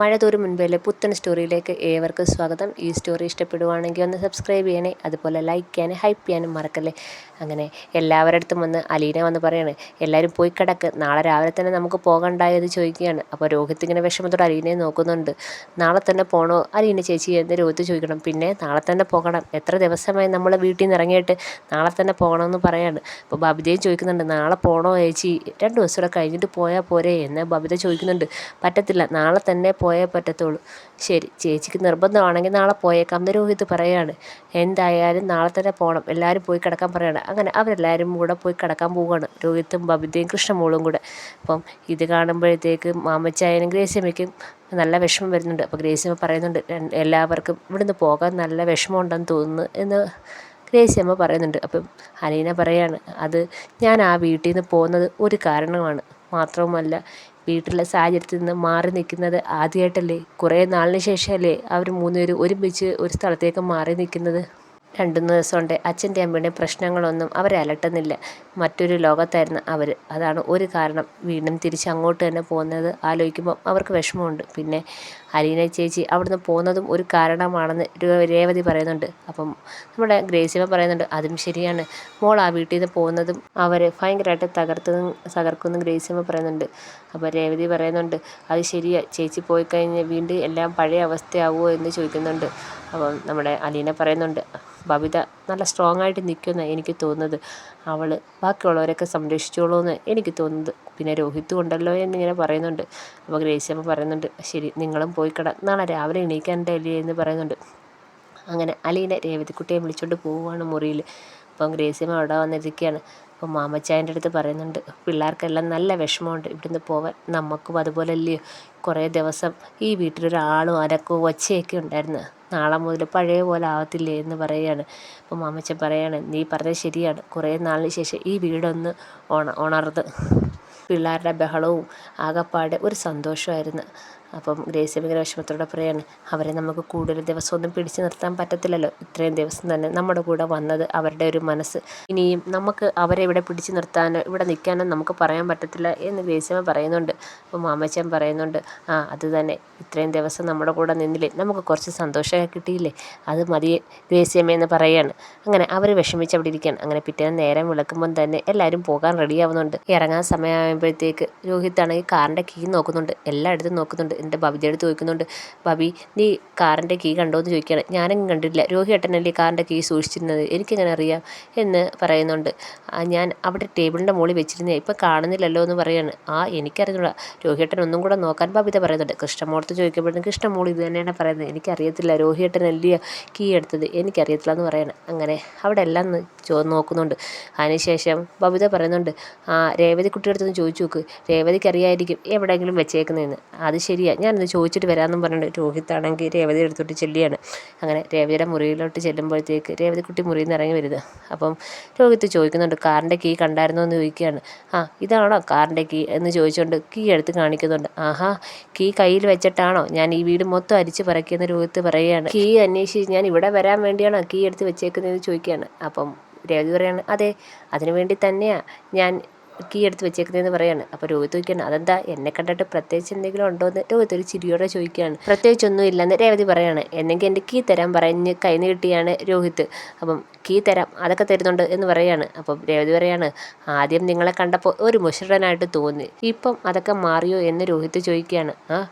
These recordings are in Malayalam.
മഴ തോരും മുൻപേലെ പുത്തൻ സ്റ്റോറിയിലേക്ക് ഏവർക്കും സ്വാഗതം. ഈ സ്റ്റോറി ഇഷ്ടപ്പെടുവാണെങ്കിൽ ഒന്ന് സബ്സ്ക്രൈബ് ചെയ്യണേ, അതുപോലെ ലൈക്ക് ചെയ്യാനും ഹൈപ്പ് ചെയ്യാനും മറക്കല്ലേ. അങ്ങനെ എല്ലാവരുടെ അടുത്തും വന്ന് അലീന വന്ന് പറയാണ്, എല്ലാവരും പോയി കിടക്ക്, നാളെ രാവിലെ തന്നെ നമുക്ക് പോകണ്ടായെന്ന് ചോദിക്കുകയാണ്. അപ്പോൾ രോഹിത് ഇങ്ങനെ വിഷമത്തോടെ അലീനയെ നോക്കുന്നുണ്ട്. നാളെ തന്നെ പോകണോ അലീന ചേച്ചി എന്ന് രോഹിത് ചോദിക്കണം. പിന്നെ നാളെ തന്നെ പോകണം, എത്ര ദിവസമായി നമ്മൾ വീട്ടിൽ നിന്ന് ഇറങ്ങിയിട്ട്, നാളെ തന്നെ പോകണമെന്ന് പറയാണ്. അപ്പോൾ ബബിതയും ചോദിക്കുന്നുണ്ട്, നാളെ പോകണോ ചേച്ചി, 2 ദിവസം കൂടെ കഴിഞ്ഞിട്ട് പോയാൽ പോരെ എന്ന് ബബിത ചോദിക്കുന്നുണ്ട്. പറ്റത്തില്ല, നാളെ തന്നെ പോയേ പറ്റത്തുള്ളൂ. ശരി, ചേച്ചിക്ക് നിർബന്ധമാണെങ്കിൽ നാളെ പോയേക്കാം എന്ന് രോഹിത് പറയാണ്. എന്തായാലും നാളെ തന്നെ പോകണം, എല്ലാവരും പോയി കിടക്കാൻ പറയാണ്. അങ്ങനെ അവരെല്ലാവരും കൂടെ പോയി കിടക്കാൻ പോവുകയാണ്, രോഹിത്തും ബബിതയും കൃഷ്ണമോളും കൂടെ. അപ്പം ഇത് കാണുമ്പോഴത്തേക്ക് മാമച്ചായനും ഗ്രേസ്യമ്മയ്ക്കും നല്ല വിഷമം വരുന്നുണ്ട്. അപ്പോൾ ഗ്രേസ്യമ്മ പറയുന്നുണ്ട്, എല്ലാവർക്കും ഇവിടുന്ന് പോകാൻ നല്ല വിഷമമുണ്ടെന്ന് തോന്നുന്നു എന്ന് ഗ്രേസ്യമ്മ പറയുന്നുണ്ട്. അപ്പം അലീന പറയാണ്, അത് ഞാൻ ആ വീട്ടിൽ നിന്ന് പോകുന്നത് ഒരു കാരണമാണ്, മാത്രവുമല്ല വീട്ടിലെ സാഹചര്യത്തിൽ നിന്ന് മാറി നിൽക്കുന്നത് ആദ്യമായിട്ടല്ലേ, കുറേ നാളിന് ശേഷമല്ലേ അവർ 3 പേരും ഒരുമിച്ച് ഒരു സ്ഥലത്തേക്ക് മാറി നിൽക്കുന്നത്. 2-3 ദിവസം കൊണ്ട് അച്ഛൻ്റെ അമ്മയുടെ പ്രശ്നങ്ങളൊന്നും അവരെ അലട്ടുന്നില്ല, മറ്റൊരു ലോകത്തായിരുന്നു അവർ. അതാണ് ഒരു കാരണം. വീണ്ടും തിരിച്ച് അങ്ങോട്ട് തന്നെ പോകുന്നത് ആലോചിക്കുമ്പോൾ അവർക്ക് വിഷമമുണ്ട്. പിന്നെ അലീന ചേച്ചി അവിടുന്ന് പോകുന്നതും ഒരു കാരണമാണെന്ന് രേവതി പറയുന്നുണ്ട്. അപ്പം നമ്മുടെ ഗ്രേസ്യമ്മ പറയുന്നുണ്ട്, അതും ശരിയാണ്, മോൾ ആ വീട്ടിൽ നിന്ന് പോകുന്നതും അവർ ഭയങ്കരമായിട്ട് തകർക്കുമെന്ന് ഗ്രേസ്യമ്മ പറയുന്നുണ്ട്. അപ്പോൾ രേവതി പറയുന്നുണ്ട്, അത് ശരിയാണ്, ചേച്ചി പോയി കഴിഞ്ഞ് വീണ്ടും എല്ലാം പഴയ അവസ്ഥയാവുമോ എന്ന് ചോദിക്കുന്നുണ്ട്. അപ്പം നമ്മുടെ അലീന പറയുന്നുണ്ട്, ബബിത നല്ല സ്ട്രോങ് ആയിട്ട് നിൽക്കുമെന്നാണ് എനിക്ക് തോന്നുന്നത്, അവൾ ബാക്കിയുള്ളവരൊക്കെ സംരക്ഷിച്ചോളൂ എന്ന് എനിക്ക് തോന്നുന്നത്, പിന്നെ രോഹിത്തും ഉണ്ടല്ലോ എന്നിങ്ങനെ പറയുന്നുണ്ട്. അപ്പോൾ ഗ്രേസ്യമ്മ പറയുന്നുണ്ട്, ശരി, നിങ്ങളും പോയി നാളെ രാവിലെ എണീക്കാണ്ടല്ലേ എന്ന് പറയുന്നുണ്ട്. അങ്ങനെ അലീന രേവതിക്കുട്ടിയെ വിളിച്ചുകൊണ്ട് പോവുകയാണ് മുറിയിൽ. അപ്പം ഗ്രേസ്യമ്മ അവിടെ വന്നിരിക്കുകയാണ്. അപ്പം മാമച്ചായൻ്റെ അടുത്ത് പറയുന്നുണ്ട്, പിള്ളേർക്കെല്ലാം നല്ല വിഷമമുണ്ട് ഇവിടുന്ന് പോകാൻ, നമുക്കും അതുപോലെ അല്ലയോ, കുറേ ദിവസം ഈ വീട്ടിലൊരാളും അനക്കവും ഒച്ചയൊക്കെ ഉണ്ടായിരുന്നു, നാളെ മുതൽ പഴയ പോലെ ആവത്തില്ലേ എന്ന് പറയുകയാണ്. അപ്പം മാമച്ചൻ പറയാണ്, നീ പറഞ്ഞത് ശരിയാണ്, കുറേ നാളിന് ശേഷം ഈ വീടൊന്ന് ഉണർന്ന് പിള്ളേരുടെ ബഹളവും ആകപ്പാടെ ഒരു സന്തോഷമായിരുന്നു. അപ്പം ഗ്രേസ്യമ്മ ഇങ്ങനെ വിഷമത്തോടെ പറയാണ്, അവരെ നമുക്ക് കൂടുതൽ ദിവസമൊന്നും പിടിച്ചു നിർത്താൻ പറ്റത്തില്ലല്ലോ, ഇത്രയും ദിവസം തന്നെ നമ്മുടെ കൂടെ വന്നത് അവരുടെ ഒരു മനസ്സ്, ഇനിയും നമുക്ക് അവരെ ഇവിടെ പിടിച്ചു നിർത്താനോ ഇവിടെ നിൽക്കാനോ നമുക്ക് പറയാൻ പറ്റത്തില്ല എന്ന് ഗ്രേസ്യമ്മ പറയുന്നുണ്ട്. അപ്പോൾ മാമച്ചൻ പറയുന്നുണ്ട്, അത് തന്നെ, ഇത്രയും ദിവസം നമ്മുടെ കൂടെ നിന്നില്ലേ, നമുക്ക് കുറച്ച് സന്തോഷമൊക്കെ കിട്ടിയില്ലേ, അത് മതിയെ ഗ്രേസ്യമ്മ എന്ന് പറയുകയാണ്. അങ്ങനെ അവർ വിഷമിച്ച് അവിടെ ഇരിക്കുകയാണ്. അങ്ങനെ പിറ്റേന്ന് നേരം വിളക്കുമ്പം തന്നെ എല്ലാവരും പോകാൻ റെഡിയാവുന്നുണ്ട്. ഇറങ്ങാൻ സമയമാകുമ്പോഴത്തേക്ക് രോഹിത്താണെങ്കിൽ കാറിൻ്റെ കീ നോക്കുന്നുണ്ട്, എല്ലായിടത്തും നോക്കുന്നുണ്ട്. എൻ്റെ ബബിതയുടെ അടുത്ത് ചോദിക്കുന്നുണ്ട്, ബബി നീ കാറിൻ്റെ കീ കണ്ടോ എന്ന് ചോദിക്കുകയാണ്. ഞാനും കണ്ടില്ല, രോഹിയേട്ടനല്ലേ കാറിൻ്റെ കീ സൂക്ഷിച്ചിരുന്നത്, എനിക്കെങ്ങനെ അറിയാം എന്ന് പറയുന്നുണ്ട്. ഞാൻ അവിടെ ടേബിളിൻ്റെ മുകളിൽ വെച്ചിരുന്നേ, ഇപ്പം കാണുന്നില്ലല്ലോ എന്ന് പറയുകയാണ്. എനിക്കറിയില്ല, രോഹിയേട്ടൻ ഒന്നും കൂടെ നോക്കാൻ ബബിത പറയുന്നുണ്ട്. കൃഷ്ണമോളത്ത് ചോദിക്കുമ്പോഴത്തേക്കും കൃഷ്ണമോൾ ഇത് തന്നെയാണ് പറയുന്നത്, എനിക്കറിയത്തില്ല, രോഹിയേട്ടനല്ലേ കീ എടുത്തത്, എനിക്കറിയത്തില്ല എന്ന് പറയണം. അങ്ങനെ അവിടെ എല്ലാം നോക്കുന്നുണ്ട്. അതിനുശേഷം ബബിത പറയുന്നുണ്ട്, രേവതി കുട്ടിയുടെ ചോദിച്ചു നോക്ക്, രേവതിക്ക് അറിയായിരിക്കും എവിടെയെങ്കിലും വെച്ചേക്കുന്നതെന്ന്. അത് ശരിയാണ്, ഞാനിത് ചോദിച്ചിട്ട് വരാമെന്നും പറഞ്ഞിട്ട് രോഹിത്താണെങ്കിൽ രേവതി എടുത്തോട്ട് ചെല്ലുകയാണ്. അങ്ങനെ രേവതിയുടെ മുറിയിലോട്ട് ചെല്ലുമ്പോഴത്തേക്ക് രേവതി കുട്ടി മുറിയിൽ നിന്ന് ഇറങ്ങി വരുന്നത്. അപ്പം രോഹിത്ത് ചോദിക്കുന്നുണ്ട്, കാറിൻ്റെ കീ കണ്ടായിരുന്നോ എന്ന് ചോദിക്കുകയാണ്. ഇതാണോ കാറിൻ്റെ കീ എന്ന് ചോദിച്ചുകൊണ്ട് കീ എടുത്ത് കാണിക്കുന്നുണ്ട്. കീ കയ്യിൽ വെച്ചിട്ടാണോ ഞാൻ ഈ വീട് മൊത്തം അരിച്ച് പറക്കിയെന്ന് രോഹിത്ത് പറയുകയാണ്. കീ അന്വേഷിച്ച് ഞാൻ ഇവിടെ വരാൻ വേണ്ടിയാണോ കീ എടുത്ത് വെച്ചേക്കുന്നതെന്ന് ചോദിക്കുകയാണ്. അപ്പം രേവതി പറയാണ്, അതെ, അതിനു വേണ്ടി തന്നെയാണ് ഞാൻ കീ എടുത്ത് വെച്ചേക്കുന്നതെന്ന് പറയാണ്. അപ്പോൾ രോഹിത്ത് ചോദിക്കുകയാണ്, അതെന്താ, എന്നെ കണ്ടിട്ട് പ്രത്യേകിച്ച് എന്തെങ്കിലും ഉണ്ടോ എന്ന് രോഹിത്ത് ഒരു ചിരിയോടെ ചോദിക്കുകയാണ്. പ്രത്യേകിച്ചൊന്നും ഇല്ലെന്ന് രേവതി പറയാണ്. എന്നെങ്കിൽ എൻ്റെ കീ തരാൻ പറഞ്ഞ് കൈ നീട്ടിയാണ് രോഹിത്ത്. അപ്പം കീ തരാം, അതൊക്കെ തരുന്നുണ്ട് എന്ന് പറയാണ്. അപ്പം രേവതി പറയാണ്, ആദ്യം നിങ്ങളെ കണ്ടപ്പോൾ ഒരു മുഷറനായിട്ട് തോന്നി, ഇപ്പം അതൊക്കെ മാറിയോ എന്ന് രോഹിത്ത് ചോദിക്കുകയാണ്.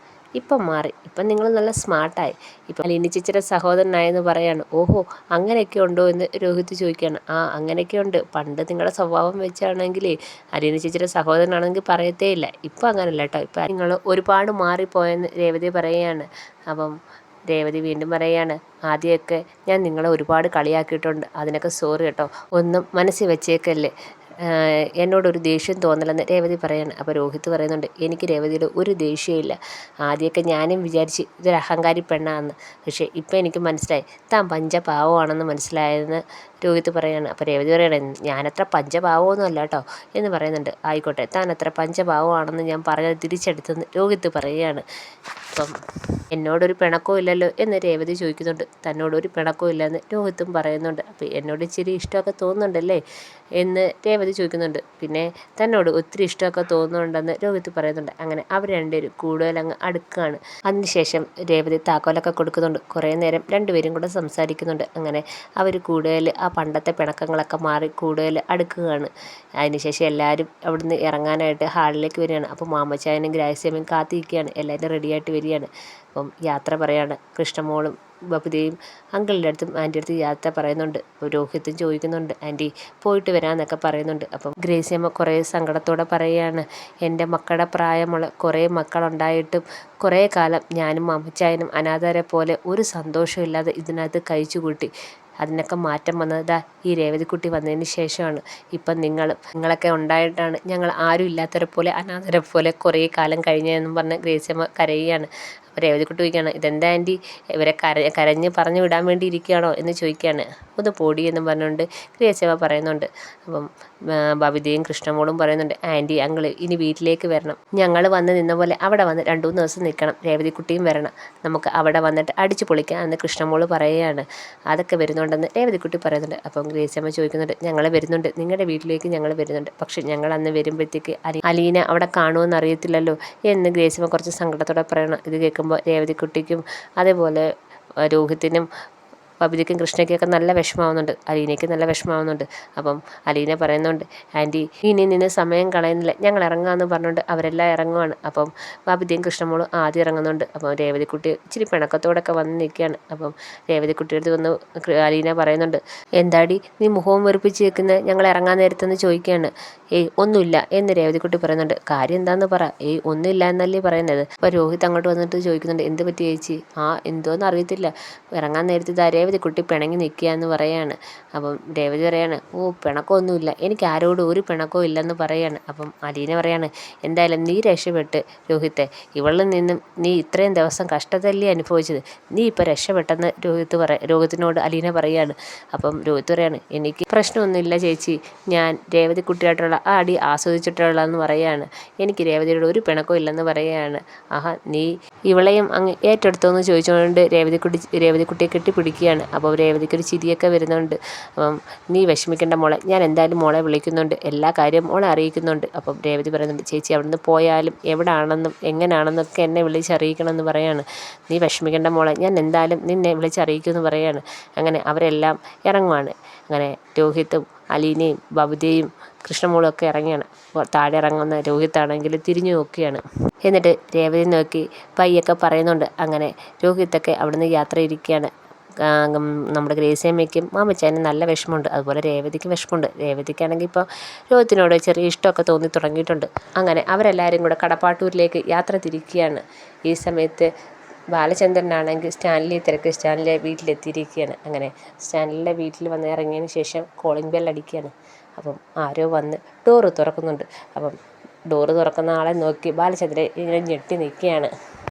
ഇപ്പം മാറി, ഇപ്പം നിങ്ങൾ നല്ല സ്മാർട്ടായി, ഇപ്പം അലീന ചേച്ചിയുടെ സഹോദരനായെന്ന് പറയാണ്. ഓഹോ, അങ്ങനെയൊക്കെ ഉണ്ടോ എന്ന് രോഹിത്ത് ചോദിക്കുകയാണ്. അങ്ങനെയൊക്കെ ഉണ്ട്, പണ്ട് നിങ്ങളുടെ സ്വഭാവം വെച്ചാണെങ്കിലേ അലീന ചേച്ചിയുടെ സഹോദരനാണെങ്കിൽ പറയത്തേ ഇല്ല, ഇപ്പം അങ്ങനെയല്ല കേട്ടോ, ഇപ്പം നിങ്ങൾ ഒരുപാട് മാറിപ്പോയെന്ന് രേവതി പറയുകയാണ്. അപ്പം രേവതി വീണ്ടും പറയുകയാണ്, ആദ്യമൊക്കെ ഞാൻ നിങ്ങളെ ഒരുപാട് കളിയാക്കിയിട്ടുണ്ട്, അതിനൊക്കെ സോറി കേട്ടോ, ഒന്നും മനസ്സിൽ വെച്ചേക്കല്ലേ, എന്നോടൊരു ദേഷ്യം തോന്നലെന്ന് രേവതി പറയാണ്. അപ്പോൾ രോഹിത്ത് പറയുന്നുണ്ട്, എനിക്ക് രേവതിയുടെ ഒരു ദേഷ്യമില്ല, ആദ്യമൊക്കെ ഞാനും വിചാരിച്ച് ഇതൊരു അഹങ്കാരി പെണ്ണാണെന്ന്, പക്ഷേ ഇപ്പം എനിക്ക് മനസ്സിലായി താൻ പഞ്ചപാവമാണെന്ന് മനസ്സിലായെന്ന് രോഹിത് പറയാണ്. അപ്പോൾ രേവതി പറയണേ ഞാനത്ര പഞ്ചപാവമൊന്നും അല്ല കേട്ടോ എന്ന് പറയുന്നുണ്ട്. ആയിക്കോട്ടെ, താൻ അത്ര പഞ്ചപാവമാണെന്ന് ഞാൻ പറഞ്ഞത് തിരിച്ചെടുത്തെന്ന് രോഹിത് പറയുകയാണ്. അപ്പം എന്നോടൊരു പിണക്കവും ഇല്ലല്ലോ എന്ന് രേവതി ചോദിക്കുന്നുണ്ട്. തന്നോടൊരു പിണക്കവും ഇല്ലെന്ന് രോഹിത്തും പറയുന്നുണ്ട്. അപ്പോൾ എന്നോട് ഇച്ചിരി ഇഷ്ടമൊക്കെ തോന്നുന്നുണ്ടല്ലേ എന്ന് രേവതി ചോദിക്കുന്നുണ്ട്. പിന്നെ തന്നോട് ഒത്തിരി ഇഷ്ടമൊക്കെ തോന്നുന്നുണ്ടെന്ന് രോഹിത്ത് പറയുന്നുണ്ട്. അങ്ങനെ അവർ രണ്ടുപേരും കൂടുതൽ അങ്ങ് അടുക്കുകയാണ്. അതിനുശേഷം രേവതി താക്കോലൊക്കെ കൊടുക്കുന്നുണ്ട്. കുറേ നേരം രണ്ടുപേരും കൂടെ സംസാരിക്കുന്നുണ്ട്. അങ്ങനെ അവർ കൂടുതൽ ആ പണ്ടത്തെ പിണക്കങ്ങളൊക്കെ മാറി കൂടുതൽ അടുക്കുകയാണ്. അതിനുശേഷം എല്ലാവരും അവിടുന്ന് ഇറങ്ങാനായിട്ട് ഹാളിലേക്ക് വരികയാണ്. അപ്പോൾ മാമച്ചായനും ഗ്രാസ്യമ്മയും കാത്തിരിക്കുകയാണ്. എല്ലാവരും റെഡിയായിട്ട് വരികയാണ്. അപ്പം യാത്ര പറയാണ്. കൃഷ്ണമോളും ബബിതയും അങ്കിളിൻ്റെ അടുത്തും ആൻറ്റിയുടെ അടുത്ത് യാത്ര പറയുന്നുണ്ട്. രോഹിത്തും ചോദിക്കുന്നുണ്ട്, ആൻറ്റി പോയിട്ട് വരാമെന്നൊക്കെ പറയുന്നുണ്ട്. അപ്പം ഗ്രേസിയമ്മ കുറേ സങ്കടത്തോടെ പറയുകയാണ്, എൻ്റെ മക്കളുടെ പ്രായമുള്ള കുറേ മക്കളുണ്ടായിട്ടും കുറേ കാലം ഞാനും മാമച്ചായനും അനാഥരെ പോലെ ഒരു സന്തോഷമില്ലാതെ ഇതിനകത്ത് കഴിച്ചു കൂട്ടി. അതിനൊക്കെ മാറ്റം വന്നത് ഈ രേവതിക്കുട്ടി വന്നതിന് ശേഷമാണ്. ഇപ്പം നിങ്ങളൊക്കെ ഉണ്ടായിട്ടാണ് ഞങ്ങൾ ആരും ഇല്ലാത്തവരെ പോലെ അനാഥരെ പോലെ കുറേ കാലം കഴിഞ്ഞതെന്നും പറഞ്ഞ് ഗ്രേസിയമ്മ കരയുകയാണ്. അപ്പോൾ രേവതിക്കുട്ടി ചോദിക്കുകയാണ്, ഇതെന്താ ആൻറ്റി ഇവരെ കരഞ്ഞ് പറഞ്ഞു വിടാൻ വേണ്ടി ഇരിക്കുകയാണോ എന്ന് ചോദിക്കുകയാണ്. ഒന്ന് പൊടി എന്നും പറഞ്ഞുകൊണ്ട് ഗ്രേസിയമ്മ പറയുന്നുണ്ട്. അപ്പം ബബിതയും കൃഷ്ണമോളും പറയുന്നുണ്ട്, ആൻറ്റി അങ്കിൾ ഇനി വീട്ടിലേക്ക് വരണം. ഞങ്ങൾ വന്ന് നിന്ന പോലെ അവിടെ വന്ന് 2-3 ദിവസം നിൽക്കണം. രേവതിക്കുട്ടിയും വരണം. നമുക്ക് അവിടെ വന്നിട്ട് അടിച്ചു പൊളിക്കാം എന്ന് കൃഷ്ണമോൾ പറയുകയാണ്. അതൊക്കെ വരുന്നുണ്ടെന്ന് രേവതിക്കുട്ടി പറയുന്നുണ്ട്. അപ്പം ഗ്രേസിയമ്മ ചോദിക്കുന്നുണ്ട്, ഞങ്ങൾ വരുന്നുണ്ട്, നിങ്ങളുടെ വീട്ടിലേക്ക് ഞങ്ങൾ വരുന്നുണ്ട്. പക്ഷേ ഞങ്ങൾ അന്ന് വരുമ്പോഴത്തേക്ക് അലീന അവിടെ കാണുമെന്ന് അറിയത്തില്ലല്ലോ എന്ന് ഗ്രേസിയമ്മ കുറച്ച് സങ്കടത്തോടെ പറയണം. ഇത് കേൾക്കുമ്പോൾ രേവതിക്കുട്ടിക്കും അതേപോലെ രോഹിത്തിനും ബബിതയ്ക്കും കൃഷ്ണയ്ക്കൊക്കെ നല്ല വിഷമാവുന്നുണ്ട്. അലീനയ്ക്ക് നല്ല വിഷമാവുന്നുണ്ട്. അപ്പം അലീന പറയുന്നുണ്ട്, ആൻറ്റി ഇനി നിന്ന് സമയം കളയുന്നില്ല, ഞങ്ങൾ ഇറങ്ങാമെന്ന് പറഞ്ഞുകൊണ്ട് അവരെല്ലാം ഇറങ്ങുവാണ്. അപ്പം ബബിതയും കൃഷ്ണമോളും ആദ്യം ഇറങ്ങുന്നുണ്ട്. അപ്പം രേവതിക്കുട്ടി ഇച്ചിരി പിണക്കത്തോടൊക്കെ വന്ന് നിൽക്കുകയാണ്. അപ്പം രേവതിക്കുട്ടിയുടെ അടുത്ത് വന്ന് അലീന പറയുന്നുണ്ട്, എന്താടി നീ മുഖവും വെറുപ്പിച്ച് നിൽക്കുന്നത്, ഞങ്ങൾ ഇറങ്ങാൻ നേരത്തെന്ന് ചോദിക്കുകയാണ്. ഒന്നുമില്ല എന്ന് രേവതിക്കുട്ടി പറയുന്നുണ്ട്. കാര്യം എന്താണെന്ന് പറ. ഒന്നുമില്ല എന്നല്ലേ പറയുന്നത്. അപ്പോൾ രോഹിത് അങ്ങോട്ട് വന്നിട്ട് ചോദിക്കുന്നുണ്ട്, എന്ത് പറ്റി ചേച്ചി? എന്തോന്ന് അറിയത്തില്ല, ഇറങ്ങാൻ നേരത്തെ രേവതിക്കുട്ടി പിണങ്ങി നിൽക്കുക എന്ന് പറയാണ്. അപ്പം രേവതി പറയാണ്, പിണക്കമൊന്നുമില്ല, എനിക്ക് ആരോടും ഒരു പിണക്കവും ഇല്ലെന്ന് പറയാണ്. അപ്പം അലീന പറയാണ്, എന്തായാലും നീ രക്ഷപ്പെട്ട് രോഹിത്തെ, ഇവളിൽ നിന്നും നീ ഇത്രയും ദിവസം കഷ്ടതല്ലേ അനുഭവിച്ചത്, നീ ഇപ്പോൾ രക്ഷപ്പെട്ടെന്ന് രോഹിത്തിനോട് അലീന പറയാണ്. അപ്പം രോഹിത്ത് പറയാണ്, എനിക്ക് പ്രശ്നമൊന്നുമില്ല ചേച്ചി, ഞാൻ രേവതിക്കുട്ടിയായിട്ടുള്ള ആ അടി ആസ്വദിച്ചിട്ടുള്ളതെന്ന് പറയാണ്. എനിക്ക് രേവതിയോട് ഒരു പിണക്കവും ഇല്ലെന്ന് പറയുകയാണ്. നീ ഇവളെയും അങ്ങ് ഏറ്റെടുത്തോന്ന് ചോദിച്ചുകൊണ്ട് രേവതിക്കുട്ടിയെ കെട്ടിപ്പിടിക്കുകയാണ്. അപ്പോൾ രേവതിക്കൊരു ചിരിയൊക്കെ വരുന്നുണ്ട്. അപ്പം നീ വിഷമിക്കേണ്ട മോളെ, ഞാൻ എന്തായാലും മോളെ വിളിക്കുന്നുണ്ട്, എല്ലാ കാര്യവും മോളെ അറിയിക്കുന്നുണ്ട്. അപ്പം രേവതി പറയുന്നുണ്ട്, ചേച്ചി അവിടുന്ന് പോയാലും എവിടാണെന്നും എങ്ങനെയാണെന്നൊക്കെ എന്നെ വിളിച്ചറിയിക്കണമെന്ന് പറയാണ്. നീ വിഷമിക്കേണ്ട മോളെ, ഞാൻ എന്തായാലും നിന്നെ വിളിച്ചറിയിക്കുമെന്ന് പറയാണ്. അങ്ങനെ അവരെല്ലാം ഇറങ്ങുവാണ്. അങ്ങനെ രോഹിത്തും അലീനയും ബബിതയും കൃഷ്ണമോളും ഒക്കെ ഇറങ്ങിയാണ്. താഴെ ഇറങ്ങുന്ന രോഹിത്താണെങ്കിൽ തിരിഞ്ഞു നോക്കുകയാണ്. എന്നിട്ട് രേവതി നോക്കി പയ്യൊക്കെ പറയുന്നുണ്ട്. അങ്ങനെ രോഹിത്തൊക്കെ അവിടുന്ന് യാത്ര ഇരിക്കുകയാണ്. നമ്മുടെ ഗ്രേസിയമ്മയ്ക്കും മാമച്ചാനും നല്ല വിഷമമുണ്ട്. അതുപോലെ രേവതിക്ക് വിഷമമുണ്ട്. രേവതിക്കാണെങ്കിൽ ഇപ്പോൾ രോഹിത്തിനോട് ചെറിയ ഇഷ്ടമൊക്കെ തോന്നി തുടങ്ങിയിട്ടുണ്ട്. അങ്ങനെ അവരെല്ലാവരും കൂടെ കടപ്പാട്ടൂരിലേക്ക് യാത്ര തിരിക്കുകയാണ്. ഈ സമയത്ത് ബാലചന്ദ്രനാണെങ്കിൽ സ്റ്റാൻലിയെ വീട്ടിലെത്തിയിരിക്കുകയാണ്. അങ്ങനെ സ്റ്റാൻലിയുടെ വീട്ടിൽ വന്ന് ഇറങ്ങിയതിന് ശേഷം കോളിംഗ് ബെൽ അടിക്കുകയാണ്. അപ്പം ആരോ വന്ന് ഡോറ് തുറക്കുന്നുണ്ട്. അപ്പം ഡോറ് തുറക്കുന്ന ആളെ നോക്കി ബാലചന്ദ്രൻ ഇങ്ങനെ ഞെട്ടി നിൽക്കുകയാണ്.